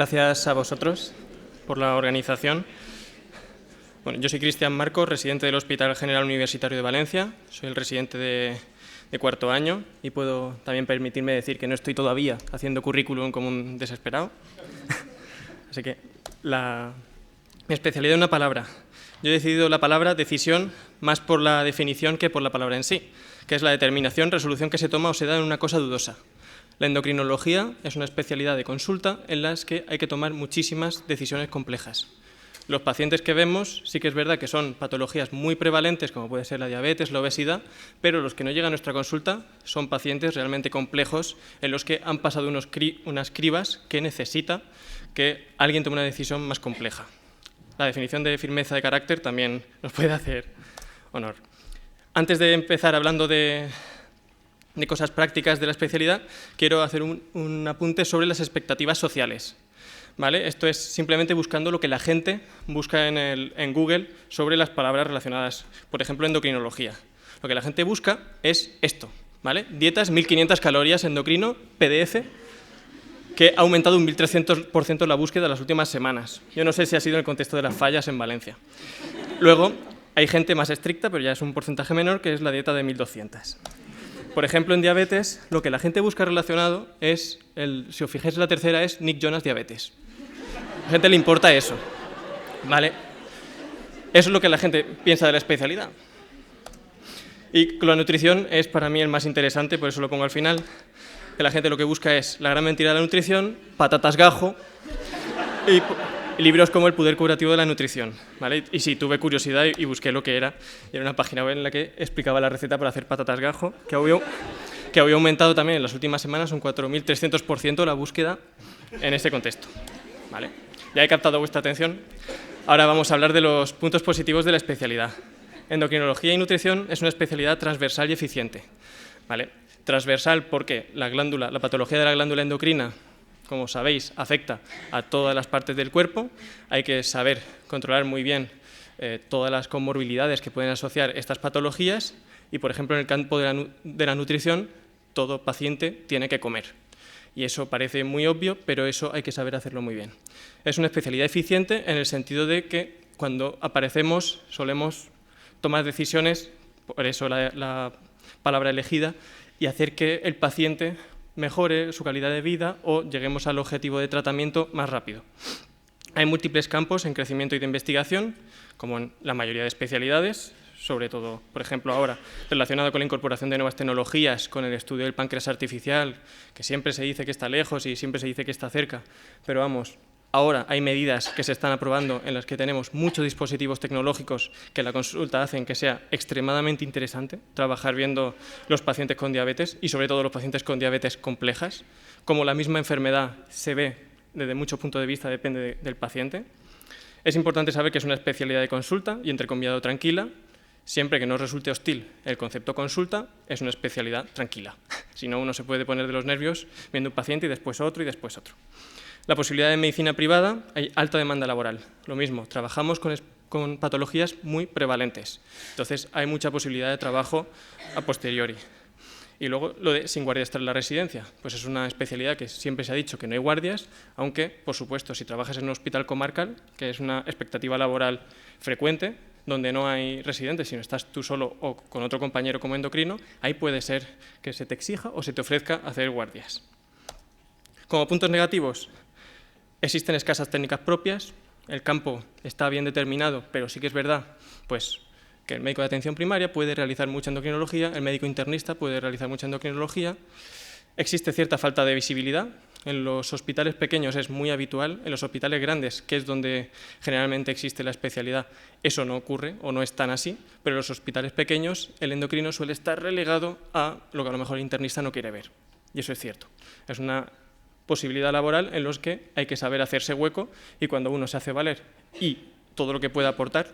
Gracias a vosotros por la organización. Bueno, yo soy Cristian Marcos, residente del Hospital General Universitario de Valencia. Soy el residente de cuarto año y puedo también permitirme decir que no estoy todavía haciendo currículum como un desesperado. Así que mi especialidad es una palabra. Yo he decidido la palabra decisión más por la definición que por la palabra en sí, que es la determinación, resolución que se toma o se da en una cosa dudosa. La endocrinología es una especialidad de consulta en la que hay que tomar muchísimas decisiones complejas. Los pacientes que vemos sí que es verdad que son patologías muy prevalentes, como puede ser la diabetes, la obesidad, pero los que no llegan a nuestra consulta son pacientes realmente complejos en los que han pasado unas cribas que necesita que alguien tome una decisión más compleja. La definición de firmeza de carácter también nos puede hacer honor. Antes de empezar hablando de cosas prácticas de la especialidad, quiero hacer un apunte sobre las expectativas sociales. ¿Vale? Esto es simplemente buscando lo que la gente busca en Google sobre las palabras relacionadas, por ejemplo, endocrinología. Lo que la gente busca es esto, ¿vale? Dietas, 1.500 calorías, endocrino, PDF, que ha aumentado un 1.300% la búsqueda en las últimas semanas. Yo no sé si ha sido en el contexto de las fallas en Valencia. Luego, hay gente más estricta, pero ya es un porcentaje menor, que es la dieta de 1.200. Por ejemplo, en diabetes, lo que la gente busca relacionado es, si os fijáis, la tercera es Nick Jonas diabetes. A la gente le importa eso, ¿vale? Eso es lo que la gente piensa de la especialidad. Y la nutrición es para mí el más interesante, por eso lo pongo al final, que la gente lo que busca es la gran mentira de la nutrición, patatas gajo y libros como El poder curativo de la nutrición, ¿vale? Y sí, tuve curiosidad y busqué lo que era. Y era una página web en la que explicaba la receta para hacer patatas gajo, que había aumentado también en las últimas semanas un 4.300% la búsqueda en ese contexto, ¿vale? Ya he captado vuestra atención. Ahora vamos a hablar de los puntos positivos de la especialidad. Endocrinología y nutrición es una especialidad transversal y eficiente, ¿vale? Transversal porque la patología de la glándula endocrina, como sabéis, afecta a todas las partes del cuerpo. Hay que saber controlar muy bien todas las comorbilidades que pueden asociar estas patologías y, por ejemplo, en el campo de la nutrición, todo paciente tiene que comer. Y eso parece muy obvio, pero eso hay que saber hacerlo muy bien. Es una especialidad eficiente en el sentido de que cuando aparecemos solemos tomar decisiones, por eso la palabra elegida, y hacer que el paciente mejore su calidad de vida o lleguemos al objetivo de tratamiento más rápido. Hay múltiples campos en crecimiento y de investigación, como en la mayoría de especialidades, sobre todo, por ejemplo, ahora, relacionado con la incorporación de nuevas tecnologías, con el estudio del páncreas artificial, que siempre se dice que está lejos y siempre se dice que está cerca, pero vamos, ahora hay medidas que se están aprobando en las que tenemos muchos dispositivos tecnológicos que la consulta hacen que sea extremadamente interesante trabajar viendo los pacientes con diabetes y sobre todo los pacientes con diabetes complejas, como la misma enfermedad se ve desde muchos puntos de vista, depende del paciente. Es importante saber que es una especialidad de consulta y entrecomillado tranquila. Siempre que no resulte hostil el concepto consulta, es una especialidad tranquila. Si no, uno se puede poner de los nervios viendo un paciente y después otro y después otro. La posibilidad de medicina privada, hay alta demanda laboral. Lo mismo, trabajamos con patologías muy prevalentes. Entonces, hay mucha posibilidad de trabajo a posteriori. Y luego, lo de sin guardias tras la residencia. Pues es una especialidad que siempre se ha dicho que no hay guardias, aunque, por supuesto, si trabajas en un hospital comarcal, que es una expectativa laboral frecuente, donde no hay residentes, sino estás tú solo o con otro compañero como endocrino, ahí puede ser que se te exija o se te ofrezca hacer guardias. Como puntos negativos, existen escasas técnicas propias, el campo está bien determinado, pero sí que es verdad pues, que el médico de atención primaria puede realizar mucha endocrinología, el médico internista puede realizar mucha endocrinología, existe cierta falta de visibilidad. En los hospitales pequeños es muy habitual, en los hospitales grandes, que es donde generalmente existe la especialidad, eso no ocurre o no es tan así, pero en los hospitales pequeños el endocrino suele estar relegado a lo que a lo mejor el internista no quiere ver. Y eso es cierto. Es una posibilidad laboral en los que hay que saber hacerse hueco y cuando uno se hace valer y todo lo que pueda aportar,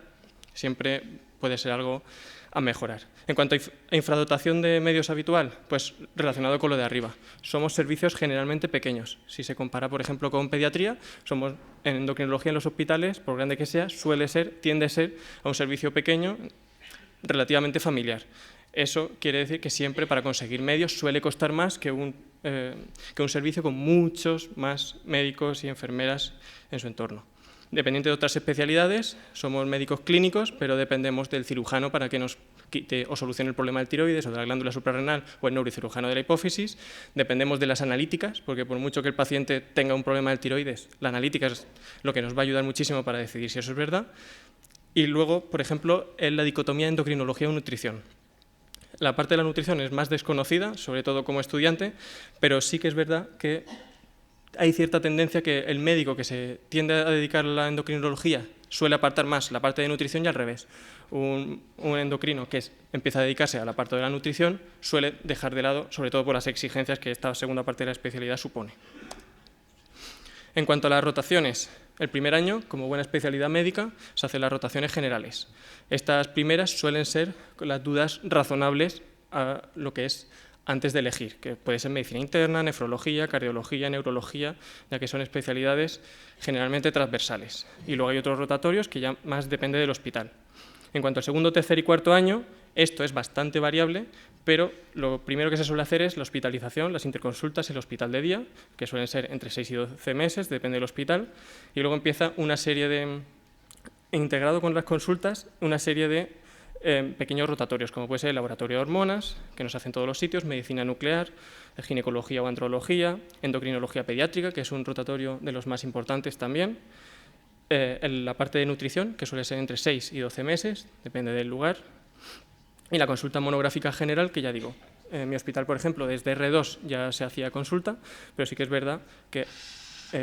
siempre puede ser algo a mejorar. En cuanto a infradotación de medios habitual, pues relacionado con lo de arriba. Somos servicios generalmente pequeños. Si se compara, por ejemplo, con pediatría, somos en endocrinología en los hospitales, por grande que sea, tiende a ser a un servicio pequeño, relativamente familiar. Eso quiere decir que siempre para conseguir medios suele costar más que un servicio con muchos más médicos y enfermeras en su entorno. Dependiente de otras especialidades, somos médicos clínicos, pero dependemos del cirujano para que nos quite o solucione el problema del tiroides o de la glándula suprarrenal o el neurocirujano de la hipófisis. Dependemos de las analíticas, porque por mucho que el paciente tenga un problema del tiroides, la analítica es lo que nos va a ayudar muchísimo para decidir si eso es verdad. Y luego, por ejemplo, en la dicotomía endocrinología o nutrición. La parte de la nutrición es más desconocida, sobre todo como estudiante, pero sí que es verdad que hay cierta tendencia que el médico que se tiende a dedicar a la endocrinología suele apartar más la parte de nutrición y al revés. Un endocrino que empieza a dedicarse a la parte de la nutrición suele dejar de lado, sobre todo por las exigencias que esta segunda parte de la especialidad supone. En cuanto a las rotaciones, el primer año, como buena especialidad médica, se hacen las rotaciones generales. Estas primeras suelen ser las dudas razonables a lo que es antes de elegir, que puede ser medicina interna, nefrología, cardiología, neurología, ya que son especialidades generalmente transversales. Y luego hay otros rotatorios que ya más depende del hospital. En cuanto al segundo, tercer y cuarto año, esto es bastante variable, pero lo primero que se suele hacer es la hospitalización, las interconsultas en el hospital de día, que suelen ser entre 6 y 12 meses, depende del hospital, y luego empieza una serie de, integrado con las consultas, una serie de pequeños rotatorios, como puede ser el laboratorio de hormonas, que nos hacen todos los sitios, medicina nuclear, ginecología o andrología, endocrinología pediátrica, que es un rotatorio de los más importantes también, la parte de nutrición, que suele ser entre 6 y 12 meses, depende del lugar, y la consulta monográfica general, que ya digo, en mi hospital, por ejemplo, desde R2 ya se hacía consulta, pero sí que es verdad que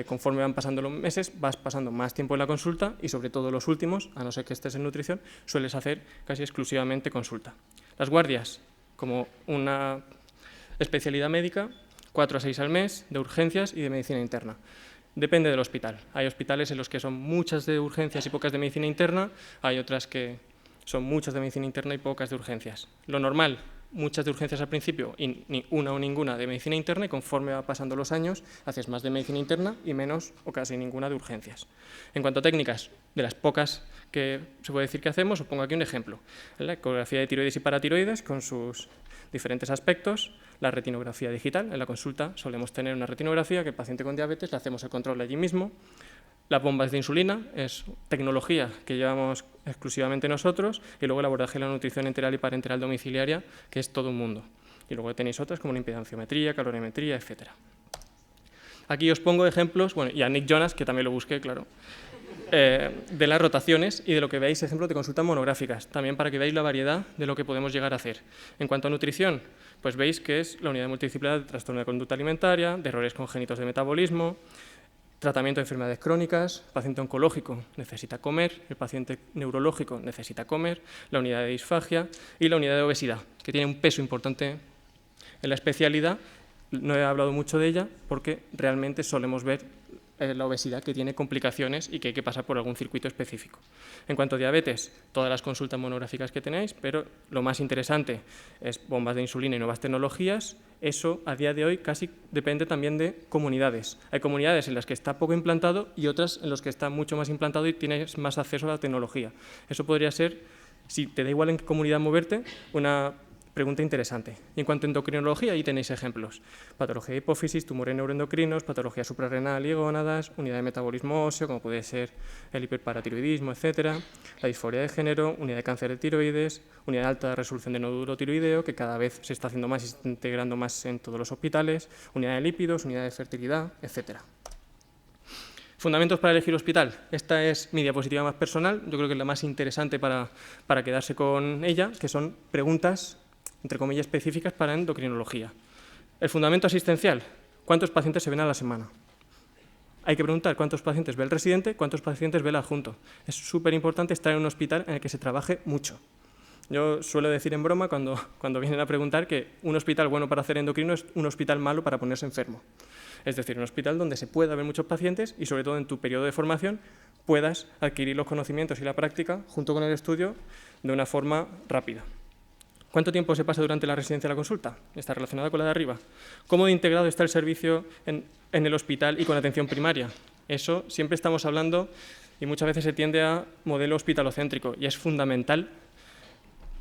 conforme van pasando los meses, vas pasando más tiempo en la consulta y sobre todo los últimos, a no ser que estés en nutrición, sueles hacer casi exclusivamente consulta. Las guardias, como una especialidad médica, 4 a 6 al mes, de urgencias y de medicina interna. Depende del hospital. Hay hospitales en los que son muchas de urgencias y pocas de medicina interna, hay otras que son muchas de medicina interna y pocas de urgencias. Lo normal, muchas de urgencias al principio y ni una o ninguna de medicina interna, y conforme va pasando los años haces más de medicina interna y menos o casi ninguna de urgencias. En cuanto a técnicas, de las pocas que se puede decir que hacemos, os pongo aquí un ejemplo. La ecografía de tiroides y paratiroides con sus diferentes aspectos, la retinografía digital. En la consulta solemos tener una retinografía que el paciente con diabetes le hacemos el control allí mismo. Las bombas de insulina es tecnología que llevamos exclusivamente nosotros, y luego el abordaje de la nutrición enteral y parenteral domiciliaria, que es todo un mundo. Y luego tenéis otras como la impedanciometría, calorimetría, etc. Aquí os pongo ejemplos, bueno, y a Nick Jonas, que también lo busqué, claro, de las rotaciones y de lo que veáis ejemplos de consultas monográficas, también para que veáis la variedad de lo que podemos llegar a hacer. En cuanto a nutrición, pues veis que es la unidad multidisciplinar de trastorno de conducta alimentaria, de errores congénitos de metabolismo, tratamiento de enfermedades crónicas, paciente oncológico necesita comer, el paciente neurológico necesita comer, la unidad de disfagia y la unidad de obesidad, que tiene un peso importante en la especialidad. No he hablado mucho de ella porque realmente solemos ver la obesidad que tiene complicaciones y que hay que pasar por algún circuito específico. En cuanto a diabetes, todas las consultas monográficas que tenéis, pero lo más interesante es bombas de insulina y nuevas tecnologías. Eso a día de hoy casi depende también de comunidades. Hay comunidades en las que está poco implantado y otras en las que está mucho más implantado y tienes más acceso a la tecnología. Eso podría ser, si te da igual en qué comunidad moverte, una pregunta interesante. Y en cuanto a endocrinología, ahí tenéis ejemplos. Patología de hipófisis, tumores neuroendocrinos, patología suprarrenal y gónadas, unidad de metabolismo óseo, como puede ser el hiperparatiroidismo, etc. La disforia de género, unidad de cáncer de tiroides, unidad de alta resolución de nódulo tiroideo, que cada vez se está haciendo más y se está integrando más en todos los hospitales, unidad de lípidos, unidad de fertilidad, etc. Fundamentos para elegir hospital. Esta es mi diapositiva más personal, yo creo que es la más interesante para quedarse con ella, que son preguntas entre comillas específicas para endocrinología. El fundamento asistencial, ¿cuántos pacientes se ven a la semana? Hay que preguntar cuántos pacientes ve el residente, cuántos pacientes ve el adjunto. Es súper importante estar en un hospital en el que se trabaje mucho. Yo suelo decir en broma cuando vienen a preguntar que un hospital bueno para hacer endocrino es un hospital malo para ponerse enfermo. Es decir, un hospital donde se pueda ver muchos pacientes y sobre todo en tu periodo de formación puedas adquirir los conocimientos y la práctica junto con el estudio de una forma rápida. ¿Cuánto tiempo se pasa durante la residencia de la consulta? Está relacionada con la de arriba. ¿Cómo de integrado está el servicio en el hospital y con atención primaria? Eso siempre estamos hablando y muchas veces se tiende a modelo hospitalocéntrico y es fundamental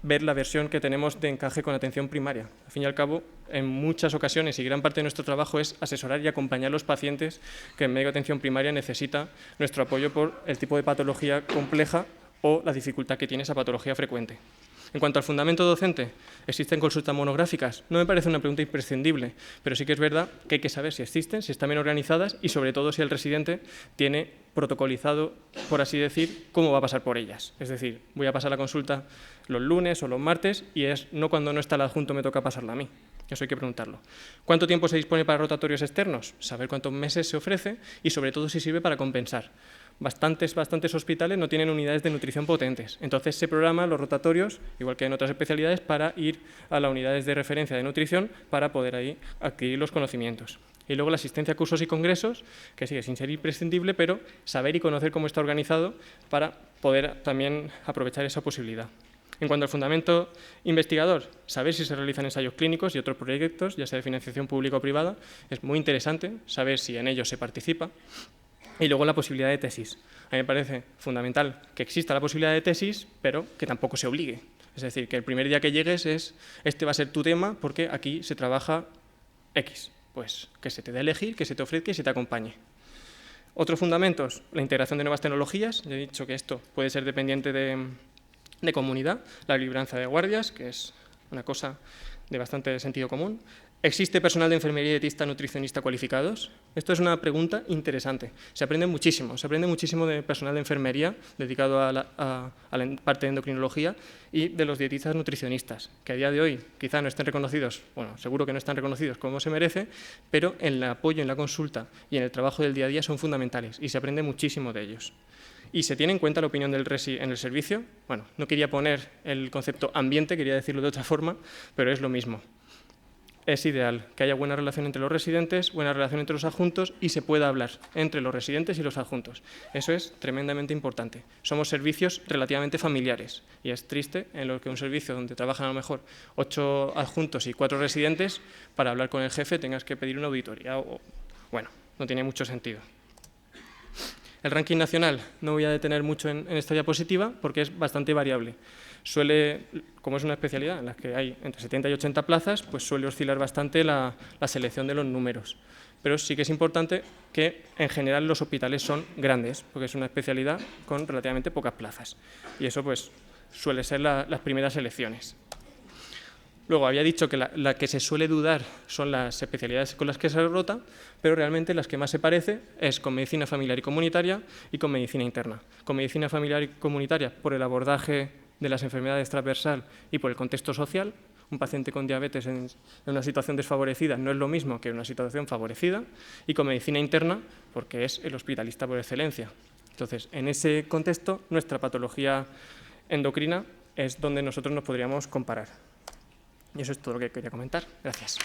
ver la versión que tenemos de encaje con atención primaria. Al fin y al cabo, en muchas ocasiones y gran parte de nuestro trabajo es asesorar y acompañar a los pacientes que en médico de atención primaria necesita nuestro apoyo por el tipo de patología compleja o la dificultad que tiene esa patología frecuente. En cuanto al fundamento docente, ¿existen consultas monográficas? No me parece una pregunta imprescindible, pero sí que es verdad que hay que saber si existen, si están bien organizadas y sobre todo si el residente tiene protocolizado, por así decir, cómo va a pasar por ellas. Es decir, voy a pasar la consulta los lunes o los martes y es no cuando no está el adjunto me toca pasarla a mí. Eso hay que preguntarlo. ¿Cuánto tiempo se dispone para rotatorios externos? Saber cuántos meses se ofrece y sobre todo si sirve para compensar. Bastantes hospitales no tienen unidades de nutrición potentes. Entonces se programan los rotatorios, igual que en otras especialidades, para ir a las unidades de referencia de nutrición para poder ahí adquirir los conocimientos. Y luego la asistencia a cursos y congresos, que sigue sin ser imprescindible, pero saber y conocer cómo está organizado para poder también aprovechar esa posibilidad. En cuanto al fundamento investigador, saber si se realizan ensayos clínicos y otros proyectos, ya sea de financiación pública o privada, es muy interesante saber si en ellos se participa. Y luego la posibilidad de tesis. A mí me parece fundamental que exista la posibilidad de tesis, pero que tampoco se obligue. Es decir, que el primer día que llegues este va a ser tu tema porque aquí se trabaja X. Pues que se te dé a elegir, que se te ofrezca y se te acompañe. Otros fundamentos, la integración de nuevas tecnologías. Ya he dicho que esto puede ser dependiente de comunidad. La libranza de guardias, que es una cosa de bastante sentido común. ¿Existe personal de enfermería, dietista, nutricionista cualificados? Esto es una pregunta interesante. Se aprende muchísimo de personal de enfermería dedicado a la parte de endocrinología y de los dietistas nutricionistas, que a día de hoy quizá no estén reconocidos, bueno, seguro que no están reconocidos como se merece, pero en el apoyo, en la consulta y en el trabajo del día a día son fundamentales y se aprende muchísimo de ellos. Y se tiene en cuenta la opinión del resi en el servicio. Bueno, no quería poner el concepto ambiente, quería decirlo de otra forma, pero es lo mismo. Es ideal que haya buena relación entre los residentes, buena relación entre los adjuntos y se pueda hablar entre los residentes y los adjuntos. Eso es tremendamente importante. Somos servicios relativamente familiares y es triste en lo que un servicio donde trabajan a lo mejor 8 adjuntos y 4 residentes, para hablar con el jefe tengas que pedir una auditoría. Bueno, no tiene mucho sentido. El ranking nacional no voy a detener mucho en esta diapositiva porque es bastante variable. Como es una especialidad en la que hay entre 70 y 80 plazas, pues suele oscilar bastante la selección de los números. Pero sí que es importante que en general los hospitales son grandes, porque es una especialidad con relativamente pocas plazas. Y eso pues suele ser las primeras elecciones. Luego, había dicho que la que se suele dudar son las especialidades con las que se rota, pero realmente las que más se parece es con medicina familiar y comunitaria y con medicina interna. Con medicina familiar y comunitaria por el abordaje de las enfermedades transversal y por el contexto social. Un paciente con diabetes en una situación desfavorecida no es lo mismo que en una situación favorecida, y con medicina interna porque es el hospitalista por excelencia. Entonces, en ese contexto, nuestra patología endocrina es donde nosotros nos podríamos comparar. Y eso es todo lo que quería comentar. Gracias.